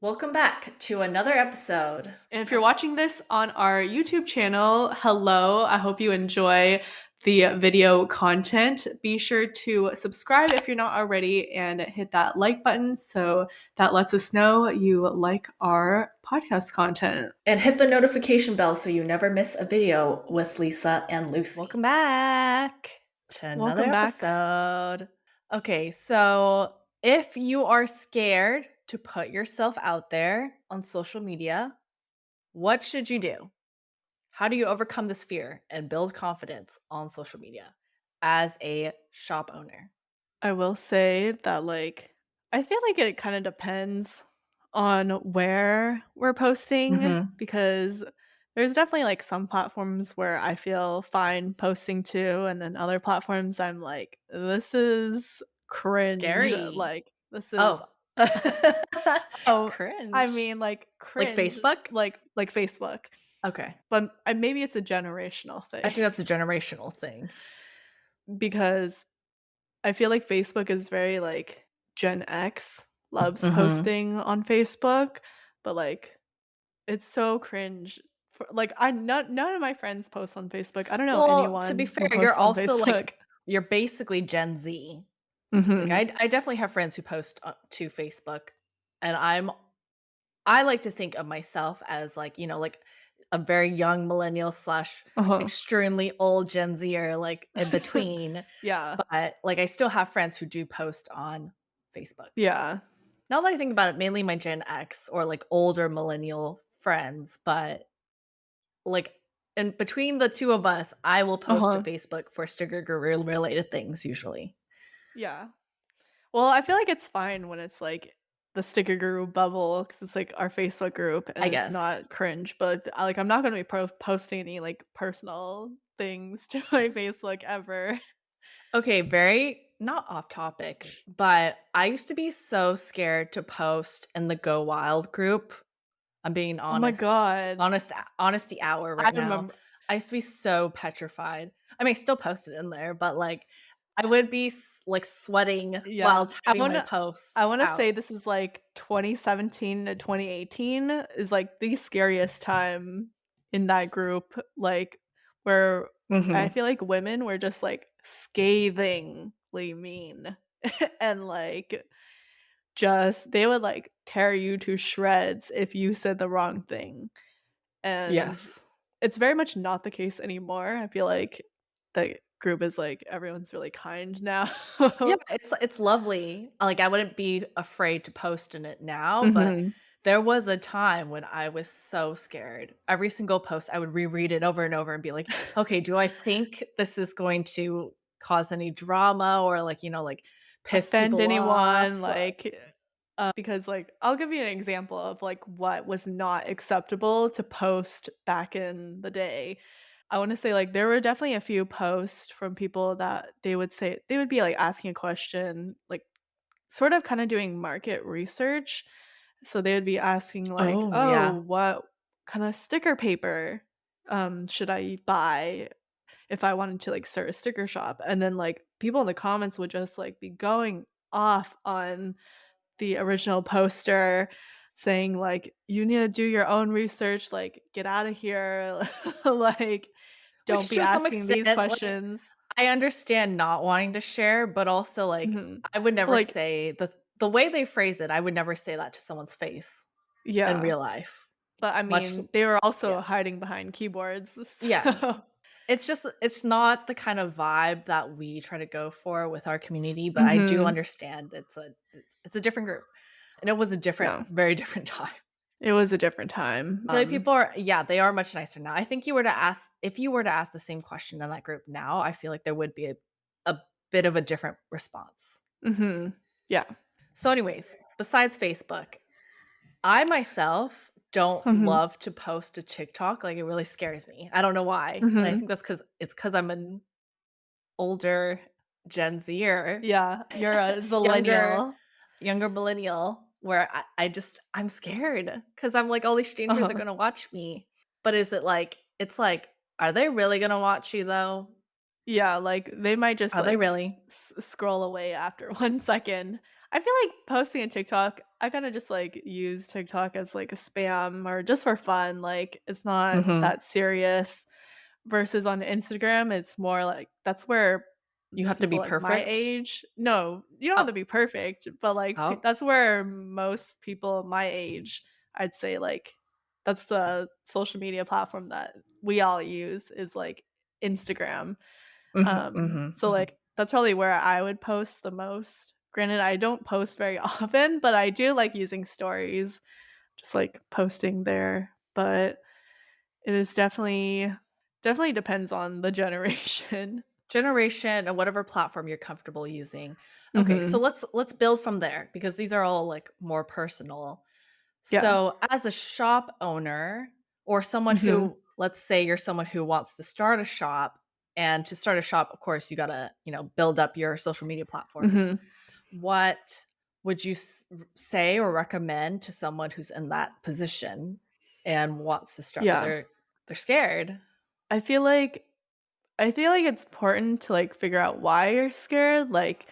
Welcome back to another episode. And if you're watching this on our YouTube channel, hello. I hope you enjoy the video content. Be sure to subscribe if you're not already and hit that like button so that lets us know you like our podcast content. And hit the notification bell so you never miss a video with Lisa and Lucy. Welcome back to another Welcome back. episode. Okay, so if you are scared to put yourself out there on social media, what should you do? How do you overcome this fear and build confidence on social media as a shop owner? I will say that I feel like it kind of depends on where we're posting because there's definitely some platforms where I feel fine posting to, and then other platforms I'm like, this is cringe. Scary. This is Oh. oh, I Cringe. mean Like cringe, Facebook? like Facebook. Okay. But maybe it's a generational I thing think that's a generational thing. because I feel like Facebook is very Gen X loves Mhm. posting on Facebook, but it's so cringe. For, none of my friends post on Facebook. I don't know Well, to be anyone fair, who you're posts on also, Facebook. you're basically Gen Z. Like, Mhm. I definitely have friends who post, to Facebook, and I like to think of myself as, a very young millennial slash Uh-huh. extremely old Gen Z or, in between, Yeah. but, I still have friends who do post on Facebook. Yeah. Now that I think about it, mainly my Gen X or, older millennial friends, but, like, in between the 2 of us, I will post to Uh-huh. Facebook for sticker guru related things usually. Yeah. Well, I feel like it's fine when it's the sticker group bubble because it's our Facebook group and I it's guess. not cringe. But I'm not gonna be posting any personal things to my Facebook ever. Okay, very not off topic, but I used to be so scared to post in the Go Wild group. I'm being Oh my honest. god. Honesty hour I right now. remember. I used to be so petrified. I mean, I still post it in there, but, I would be, sweating while Yeah. typing my post I wanna out. say this is 2017 to 2018 is the scariest time in that group, where I Mhm. feel like women were just scathingly mean and just they would tear you to shreds if you said the wrong thing. And Yes. it's very much not the case anymore. I feel like the group is everyone's really kind now. Yeah, it's lovely. I wouldn't be afraid to post in it now, but Mhm. there was a time when I was so scared. Every single post, I would reread it over and over and be like, "Okay, do I think this is going to cause any drama or piss Offend people anyone, off?" because I'll give you an example of what was not acceptable to post back in the day. I want to say there were definitely a few posts from people that they would say they would be asking a question, sort of kind of doing market research. So they would be asking Oh, "Oh, yeah. what kind of sticker paper should I buy if I wanted to start a sticker shop?" And then people in the comments would just be going off on the original poster saying you need to do your own research, get out of here, like don't Which be to some asking these extent, questions. I understand not wanting to share, but also, Mhm. I would But never say the way they phrase it, I would never say that to someone's face in yeah, real life. but I Much mean, they were Yeah. also hiding behind keyboards, Yeah. so It's not the kind of vibe that we try to go for with our community, but I do Mhm. understand it's a different group, and it was a different Yeah. very different time. It was a different time, I feel like people are yeah, they are much nicer now. I think you were to ask if you were to ask the same question in that group now, I feel like there would be a bit of a different response. Mhm. Yeah. So anyways, besides Facebook, I myself don't Mhm. love to post to TikTok, it really scares me. I don't know why, and I Mhm. think that's because I'm an older Gen Zer, Yeah, you're a younger zillennial. younger millennial where I'm scared because 'cause I'm like, all these strangers are Uh-huh. gonna watch me. But is it it's like, are they really gonna watch you though? Yeah, they might just, Are they really? scroll away after 1 second. I feel like posting a TikTok, I kinda just, like, use TikTok as, like, a spam or just for fun, like, it's not Mhm. that serious, versus on Instagram, it's more like that's where You have to people, be like, my perfect? age no, you don't have Oh, to be perfect, but, like, p oh. that's where most people my age, I'd say, like, that's the social media platform that we all use is, like, Instagram. Mhm, mhm, So, mhm. like, that's probably where I would post the most. Granted, I don't post very often, but I do like using stories, just, like, posting there, but it is definitely depends on the generation. Generation and whatever platform you're comfortable using. Okay, so Mhm. let's build from there because these are all, like, more personal. Yeah. So, as a shop owner or someone Mhm. who let's say you're someone who wants to start a shop, and to start a shop, of course, you gotta, build up your social media platforms. Mhm. What would you say or recommend to someone who's in that position and wants to start, but Yeah. they're scared? I feel like I feel like it's important to, like, figure out why you're scared, like,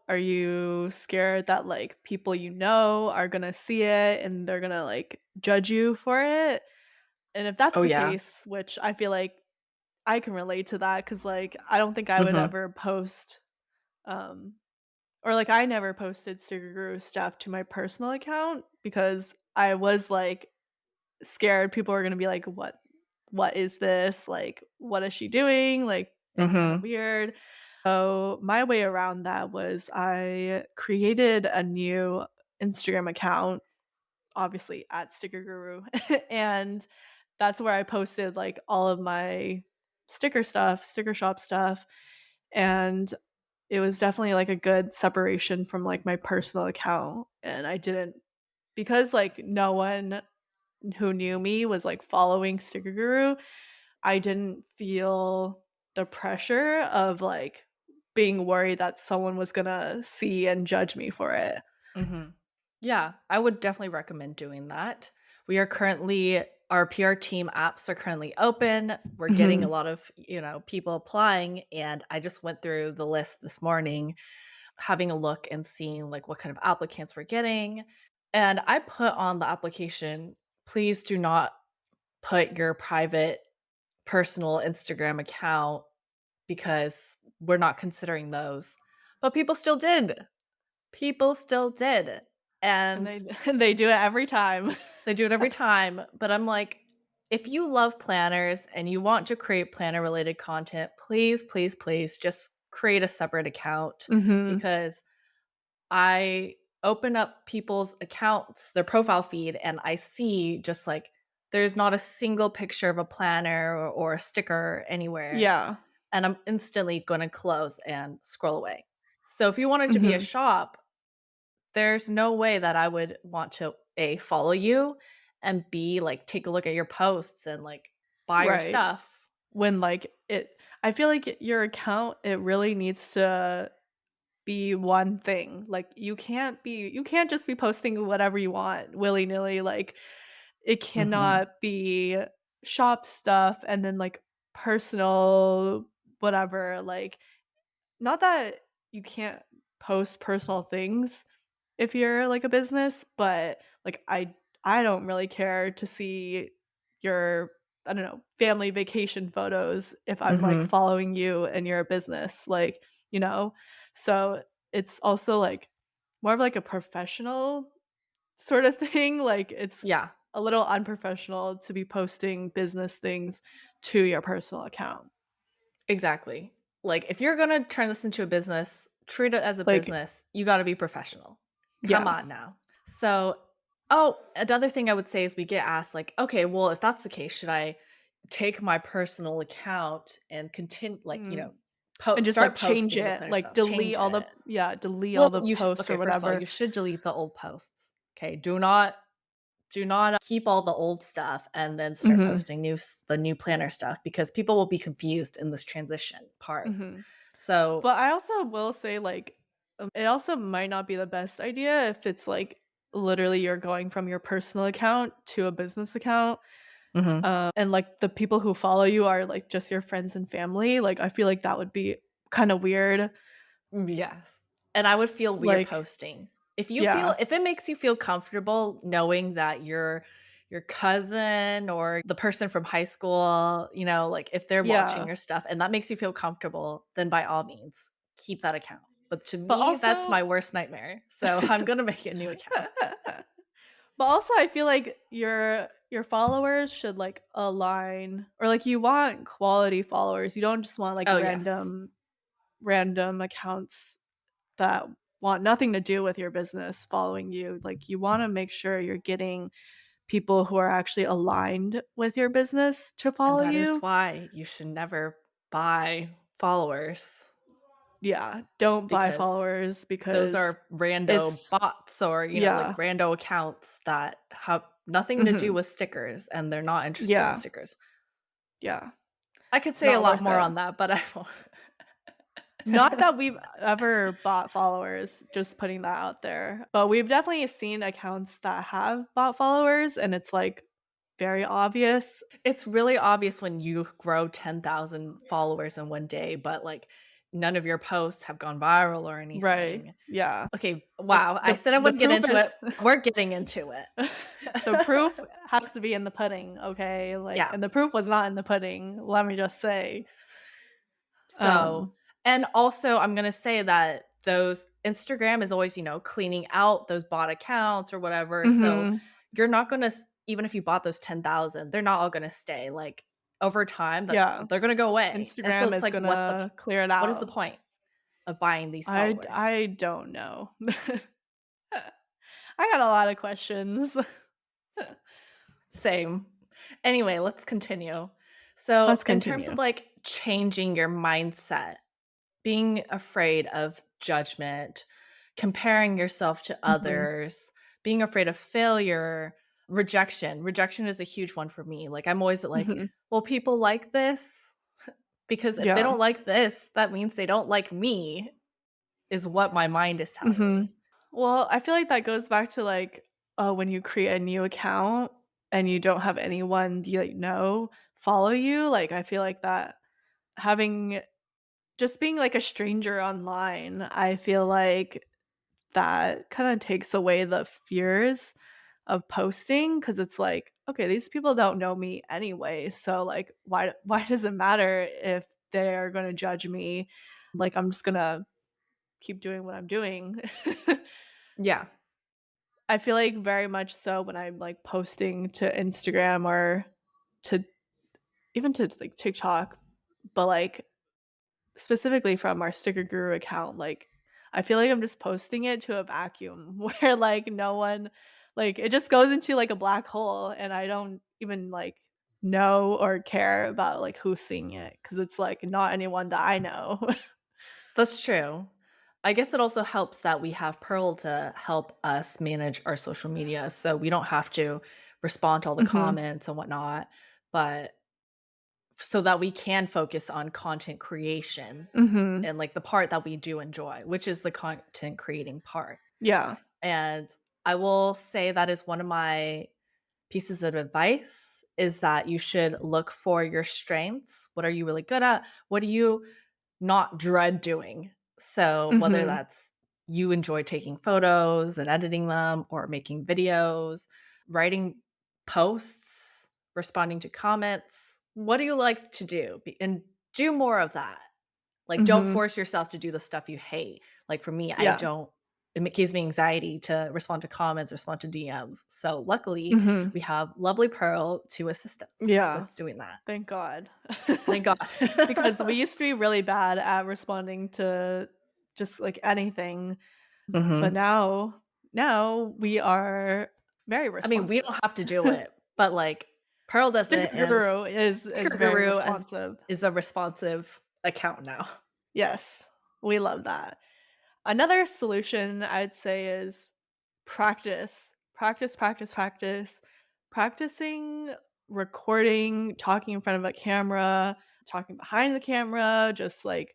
are you scared that, like, people you know are gonna see it and they're gonna, like, judge you for it? And if that's Oh, the yeah. case, which I feel like I can relate to that, because like, I don't think I would Mhm. ever post, um or, like, I never posted Sugar Guru stuff to my personal account because I was, like, scared people were gonna be like, What is this? Like, what is she doing? Like, it's kinda Mhm. weird." So, my way around that was I created a new Instagram account, obviously at Sticker Guru, and that's where I posted, like, all of my sticker shop stuff, and it was definitely, like, a good separation from, like, my personal account, and I didn't because, like, no one who knew me was, like, following Sticker Guru, I didn't feel the pressure of, like, being worried that someone was gonna see and judge me for it. Mhm. Yeah, I would definitely recommend doing that. We are currently our PR team apps are currently open. We're getting a Mhm. lot of, people applying, and I just went through the list this morning, having a look and seeing like what kind of applicants we're getting. And I put on the application, please do not put your private personal Instagram account because we're not considering those. But people still did. People still did. And And they and they do it every time. they do it every time, but I'm like, if you love planners and you want to create planner related content, please, please, please just create a separate account Mhm. because I open up people's accounts, their profile feed, and I see just like there's not a single picture of a planner or a sticker anywhere. Yeah. And I'm instantly going to close and scroll away. So if you wanted to be a Mhm. shop, there's no way that I would want to A, follow you, and B, like, take a look at your posts and, like, buy your Right. stuff. When, like, it I feel like your account, it really needs to be one thing. Like, you can't just be posting whatever you want willy-nilly, like, it Mhm. cannot be shop stuff and then, like, personal whatever, like, not that you can't post personal things if you're, like, a business, but, like, I don't really care to see your, I don't know, family vacation photos if I'm, like, Mhm. following you and you're a business, like, you know? So, it's also, like, more of, like, a professional sort of thing, like, it's Yeah, a little unprofessional to be posting business things to your personal account. exactly. Like, if you're gonna turn this into a business, treat it as a Like business, you gotta be professional. Come yeah. on now. So oh, another thing I would say is we get asked, like, "Okay, well, if that's the case, should I take my personal account and continue like, Mm. And just, like, start change posting the it, planner like, stuff, change it?" delete all Well, the you should posts or okay, first of all, whatever. you should delete the old posts. Okay, do not keep all the old stuff and then start Mhm. posting the new planner stuff because people will be confused in this transition part. Mhm. So But I also will say, like, it also might not be the best idea if it's, like, literally you're going from your personal account to a business account, mhm, and, like, the people who follow you are, like, just your friends and family, like, I feel like that would be kinda weird. yes. And I would feel weird Like posting. If you yeah. feel if it makes you feel comfortable knowing that your cousin or the person from high school, like, if they're watching Yeah. your stuff and that makes you feel comfortable, then by all means, keep that account. But to But me, that's also my worst nightmare. So I'm gonna make a new account. but also I feel like your followers should, like, align or, like, you want quality followers. You don't just want, like, Oh, yes. random accounts that want nothing to do with your business following you. Like, you wanna make sure you're getting people who are actually aligned with your business to And follow that is you. why you should never buy followers Yeah, don't buy because followers those because are rando it's bots or, like yeah. rando accounts that have nothing to do Mhm. with stickers and they're not interested in Yeah, stickers. yeah. I could say a Not lot worth more it. on that, but I won't. Not that we've ever bought followers, just putting that out there, but we've definitely seen accounts that have bought followers, and it's, like, very obvious. It's really obvious when you grow 10,000 followers in one day, but, like, none of your posts have gone viral or Right, anything. yeah. Okay, The wow, I the said I the wouldn't get proof into is it. We're getting into it. the proof has to be in the pudding, okay? Like, Yeah. and the proof was not in the pudding, let me just say. So, Um and also I'm gonna say that those Instagram is always, cleaning out those bot accounts or whatever. So Mhm. you're not gonna even if you bought those 10,000, they're not all gonna stay. Like over time, Yeah. they're gonna go away. And so Instagram it's is like, gonna clear it what is the out. point of buying these followers? I don't know. I got a lot of questions. Same. Anyway, let's continue. So, Let's in terms of continue. like changing your mindset, being afraid of judgment, comparing yourself to Mhm. others, being afraid of failure, rejection. Rejection is a huge one for me. Like, I'm always like, Mhm. well, people like this because if they Yeah. don't like this, that means they don't like me, is what my mind is telling Mhm. me. Well, I feel like that goes back to, like, when you create a new account and you don't have anyone you, like, know follow you, like, I feel like that having just being, like, a stranger online, I feel like that kinda takes away the fears of posting because it's like, "Okay, these people don't know me anyway, so, like, why does it matter if they're gonna judge me? Like, I'm just gonna keep doing what I'm doing." Yeah. I feel like very much so when I'm, like, posting to Instagram or to even to, like, TikTok, but, like, specifically from our Sticker Guru account, like, I feel like I'm just posting it to a vacuum where, like, no one like, it just goes into, like, a black hole, and I don't even, like, know or care about, like, who's seeing it because it's, like, not anyone that I know. That's true. I guess it also helps that we have Pearl to help us manage our social media, so we don't have to respond to all the Mhm. comments and whatnot, but so that we can focus on content creation Mhm. and, like, the part that we do enjoy, which is the content creating part. Yeah. And I will say that is one of my pieces of advice is that you should look for your strengths. What are you really good at? What do you not dread doing? So, whether Mhm. that's you enjoy taking photos and editing them or making videos, writing posts, responding to comments, what do you like to do? And do more of that. Like, don't Mhm. force yourself to do the stuff you hate. Like, for me, I Yeah. don't gives me anxiety to respond to comments, respond to DMs. So, luckily, Mhm. we have lovely Pearl to assist us Yeah. with doing that. Thank God. Thank God. Because we used to be really bad at responding to just, like, anything, but Mhm. now we are very I mean, we responsive. don't have to do it, but, like, Pearl does Sticker it, and Guru is Sticker very Guru as responsive. is a responsive account now. Yes, we love that. Another solution I'd say is practice. Practice, practice, practice. Practicing recording, talking in front of a camera, talking behind the camera, just, like,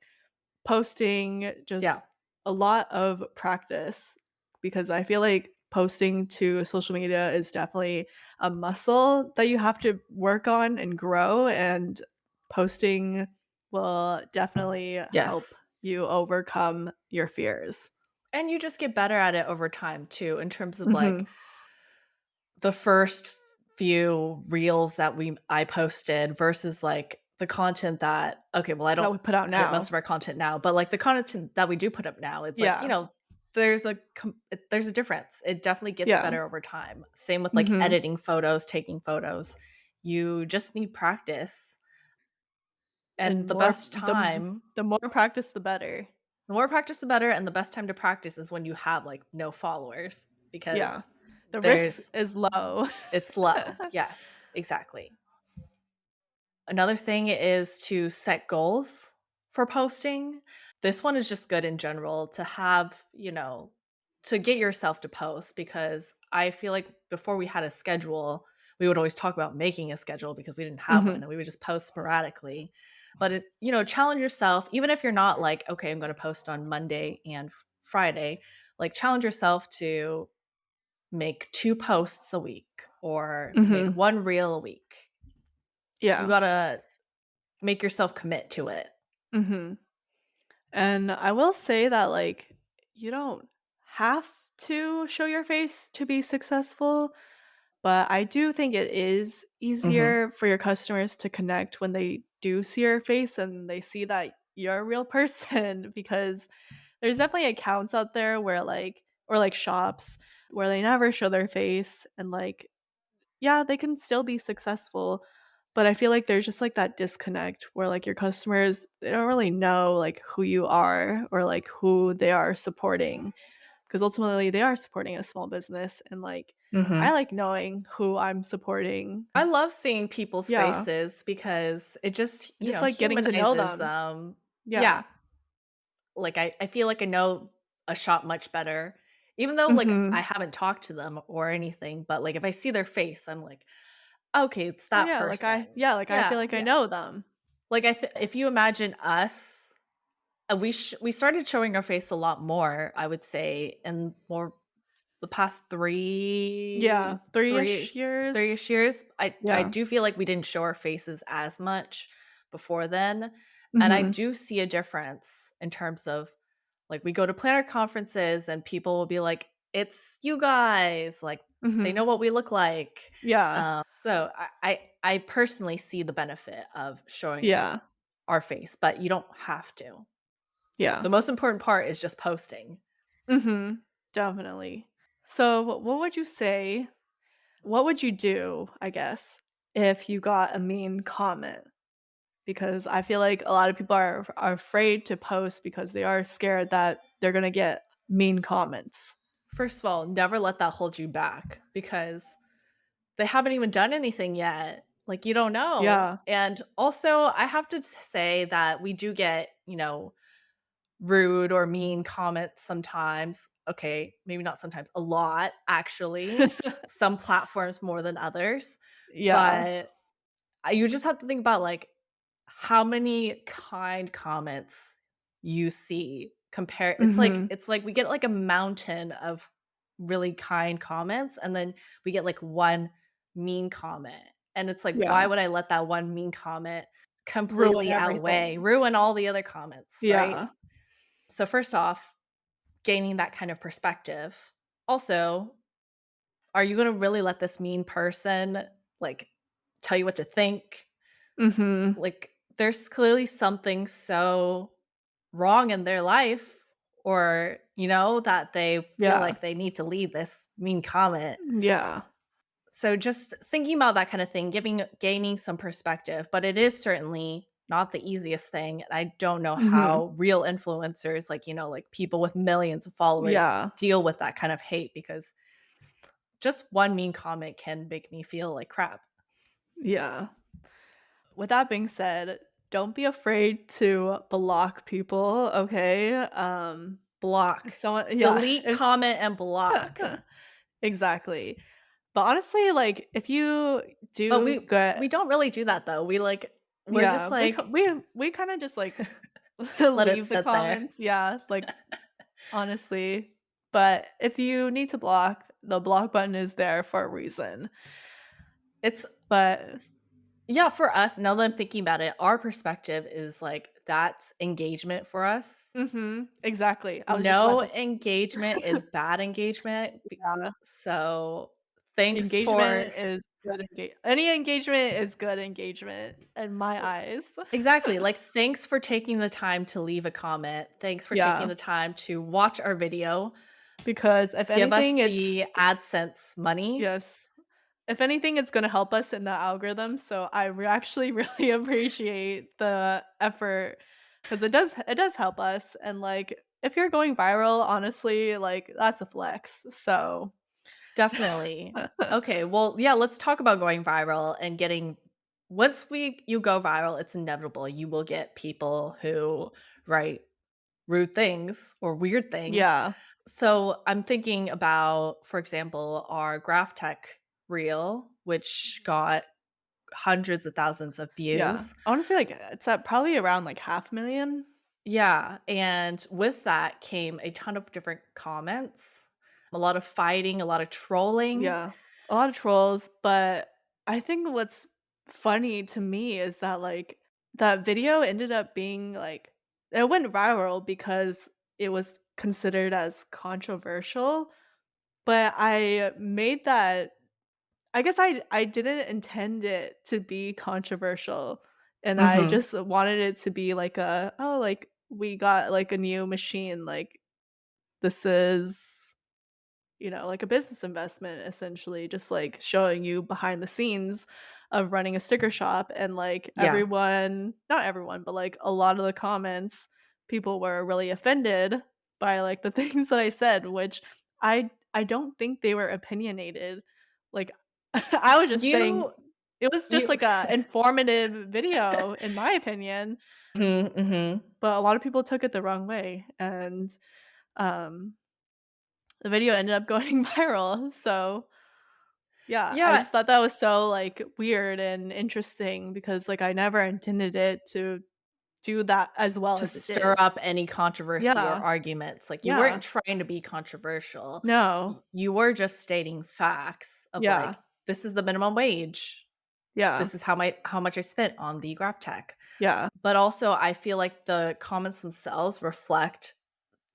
posting, just Yeah. a lot of practice because I feel like posting to social media is definitely a muscle that you have to work on and grow, and posting will definitely help Yes. you overcome your fears. And you just get better at it over time too, in terms of, like, Mhm. the first few reels that I posted versus, like, the content that okay, well, I That don't we put out edit most now. of our content now, but, like, the content that we do put up now, it's like, Yeah. there's a difference. It definitely gets Yeah. better over time. Same with, like, Mhm. editing photos, taking photos. You just need practice, and And the more best time the more practice, the better. the more practice, the better, and the best time to practice is when you have, like, no followers Yeah. because The risk there's is low. it's low. Yes, exactly. Another thing is to set goals for posting. This one is just good in general to have, to get yourself to post because I feel like before we had a schedule, we would always talk about making a schedule because we didn't have one Mhm. and we would just post sporadically. But challenge yourself, even if you're not like, okay, I'm going to post on Monday and Friday, like challenge yourself to make 2 posts a week or make Mhm. 1 reel a week. You Yeah. got to make yourself commit to it. Mhm. And I will say that, like, you don't have to show your face to be successful, but I do think it is Mhm. easier for your customers to connect when they do see your face and they see that you're a real person because there's definitely accounts out there where, like, or like shops where they never show their face and, like, yeah, they can still be successful, but I feel like there's just, like, that disconnect where, like, your customers, they don't really know, like, who you are or, like, who they are supporting, because ultimately they are supporting a small business, and, like, I Mhm. like knowing who I'm supporting. I love seeing people's Yeah, faces because it just, and just, like, getting to know humanizes them. them. Yeah. Yeah. Like, I feel like I know a shop much better, even though, like, I Mhm. haven't talked to them or anything, but, like, if I see their face, I'm like, "Okay, it's Oh, that yeah, person." I feel Yeah, like I yeah. know them. Like, if you imagine us, we started showing our face a lot more, I would say, in more the past Yeah, 3-ish years. 3-ish years, I Yeah. do feel like we didn't show our faces as much before then, and I Mhm. do see a difference in terms of, like, we go to planner conferences and people will be like, "It's you guys," like, they Mhm. know what we look like. Yeah. So I personally see the benefit of showing Yeah. our face, but you don't have to. Yeah. The most important part is just posting. Mhm. Definitely. So, what would you say, what would you do, I guess, if you got a mean comment? Because I feel like a lot of people are afraid to post because they are scared that they're gonna get mean comments. First of all, never let that hold you back because they haven't even done anything yet. Like, you don't know. Yeah. And also, I have to say that we do get, rude or mean comments sometimes. Okay, maybe not sometimes, a lot, actually. Some platforms more than others. Yeah. But you just have to think about, like, how many kind comments you see compare Mhm. it's like we get, like, a mountain of really kind comments, and then we get, like, 1 mean comment, and it's like, why Yeah. would I let that 1 mean comment Ruin completely everything. ruin all the other comments, right? Yeah. So, first off, gaining that kind of perspective. Also, are you gonna really let this mean person, like, tell you what to think? Mhm. Like, there's clearly something so wrong in their life or, that they feel Yeah. like they need to leave this mean comment. Yeah. So just thinking about that kind of thing, gaining some perspective, but it is certainly not the easiest thing. And I don't know Mhm. how real influencers, like, like people with millions of followers Yeah. deal with that kind of hate because just one mean comment can make me feel like crap. Yeah. With that being said, don't be afraid to block people, okay? If Block. someone yeah, Delete, if comment, and block. exactly. But honestly, like, if you But do we get don't really do that though. We're yeah, just like we kinda just, like, let it leave the sit there. comments, yeah, like, honestly. But if you need to block, the block button is there for a reason. It's But Yeah, for us, now that I'm thinking about it, our perspective is like that's engagement for us. Mhm, exactly. I was just about No to engagement is bad engagement. yeah. So thanks for Engagement is good any engagement is good engagement in my eyes. exactly, like, thanks for taking the time to leave a comment. Thanks for taking Yeah, the time to watch our video. because if Give us anything, the it's AdSense money. yes. If anything, it's gonna help us in the algorithm, so I actually really appreciate the effort because it does help us, and, like, if you're going viral, honestly, like, that's a flex, so Definitely. Okay, well, yeah, let's talk about going viral and getting once we you go viral, it's inevitable. You will get people who write rude things or weird things. Yeah, So I'm thinking about, for example, our Graph Tech reel, which got hundreds of thousands of yeah. views. I wanna say, like, it's at probably around, like, 500,000. Yeah, and with that came a ton of different comments, a lot of fighting, a lot of trolling. Yeah, a lot of trolls, but I think what's funny to me is that, like, that video ended up being, like it went viral because it was considered as controversial, but I made that I guess I didn't intend it to be controversial, and I Mhm. just wanted it to be like a, "Oh, like, we got, like, a new machine, like, this is" like a business investment essentially, just like showing you behind the scenes of running a sticker shop and like Yeah. not everyone, but like a lot of the comments, people were really offended by like the things that I said, which I don't think they were opinionated. Like I was just saying You it was just you like a informative video in my opinion, Mhm, mhm. but a lot of people took it the wrong way and um the video ended up going viral, so, yeah, I Yeah, just thought that was so, like, weird and interesting because, like, I never intended it to do that as well to as it stir did. up any controversy or Yeah, arguments, like, you yeah. weren't trying to be controversial. No. You were just stating facts of, Yeah, like, "This is the minimum wage. yeah, This is how much I spent on the graph tech." yeah, But also, I feel like the comments themselves reflect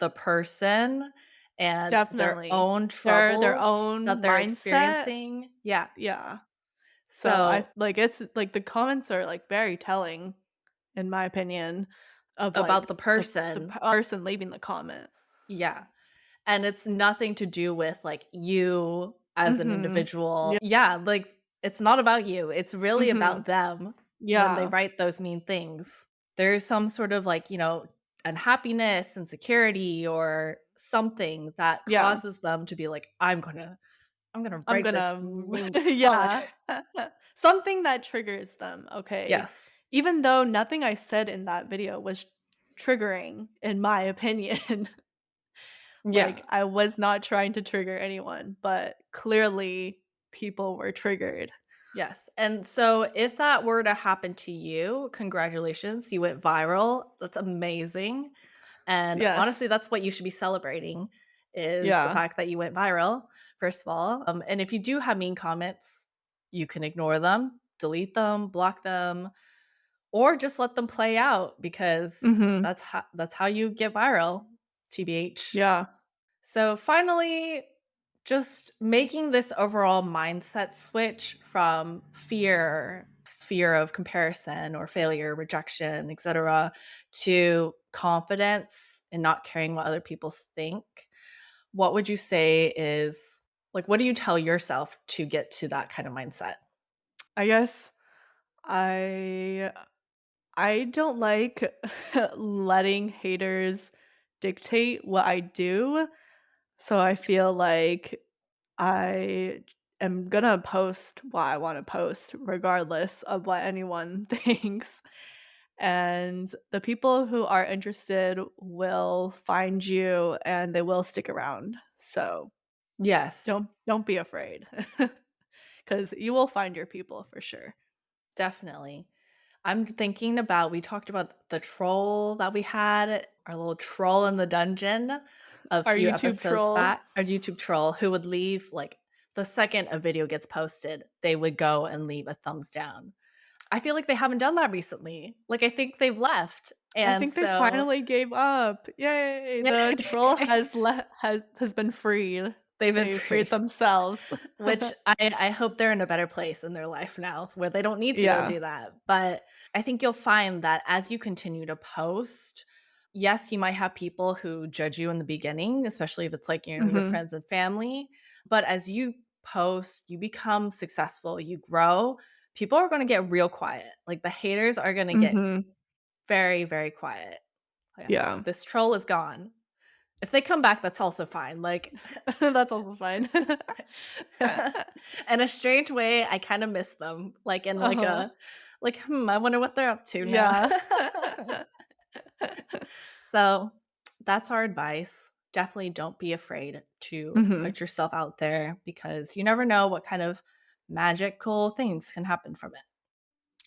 the person and their definitely. own Their troubles that own they're mindset. experiencing. Yeah. Yeah. So, I So, like, it's like, the comments are, like, very telling, in my opinion, of, about like, the the person. person leaving the comment. Yeah. And it's nothing to do with, like, you as an Mhm. individual. Yeah. Yeah, like, it's not about you, it's really Mhm. about them when they Yeah. write those mean things. There's some sort of, like, unhappiness, insecurity, or something that Yeah. causes them to be like, I'm gonna I'm write this gonna mean comment." yeah. Something that triggers them, okay. Yes. Even though nothing I said in that video was triggering, in my opinion. Yeah. Like, I was not trying to trigger anyone, but clearly people were triggered. Yes, and so if that were to happen to you, congratulations, you went viral. That's amazing. And Yes. honestly, that's what you should be celebrating is the Yeah. fact that you went viral, first of all. And if you do have mean comments, you can ignore them, delete them, block them, or just let them play out because Mhm. that's how you get viral, TBH. Yeah. So finally, just making this overall mindset switch from fear of comparison or failure, rejection, etc., to confidence and not caring what other people think. What would you say is like what do you tell yourself to get to that kind of mindset? I guess I I don't like letting haters dictate what I do. So I feel like I am gonna post what I wanna post regardless of what anyone thinks. And the people who are interested will find you and they will stick around. So Yes, don't be afraid. Because you will find your people for sure. definitely. I'm thinking about we talked about the troll that we had, our little troll in the dungeon a Our few YouTube episodes troll. back, our YouTube troll who would leave like the second a video gets posted, they would go and leave a thumbs down. I feel like they haven't done that recently. Like, I think they've left, I and think they so finally gave up. Yay! yeah, The troll has been freed. they've been They freed free. themselves. Which I hope they're in a better place in their life now where they don't need to go Yeah. do that. But I think you'll find that as you continue to post, yes, you might have people who judge you in the beginning, especially if it's like, your Mhm. friends and family. But as you post, you become successful, you grow, people are going to get real quiet. Like the haters are going to get Mhm. very, very quiet. Yeah. Yeah. This troll is gone. If they come back, that's also fine. Like, That's also fine. in a strange way, I kind of miss them. Like in like Uh-huh. a like, I wonder what they're up to now. Yeah. So that's our advice. Definitely don't be afraid to Mhm. put yourself out there because you never know what kind of magical things can happen from it.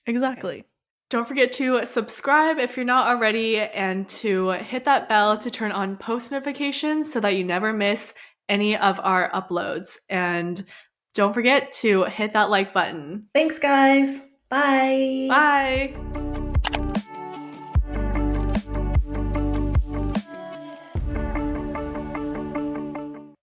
Okay. Exactly. Don't forget to subscribe if you're not already and to hit that bell to turn on post notifications so that you never miss any of our uploads. And don't forget to hit that like button. Thanks, guys. Bye. Bye.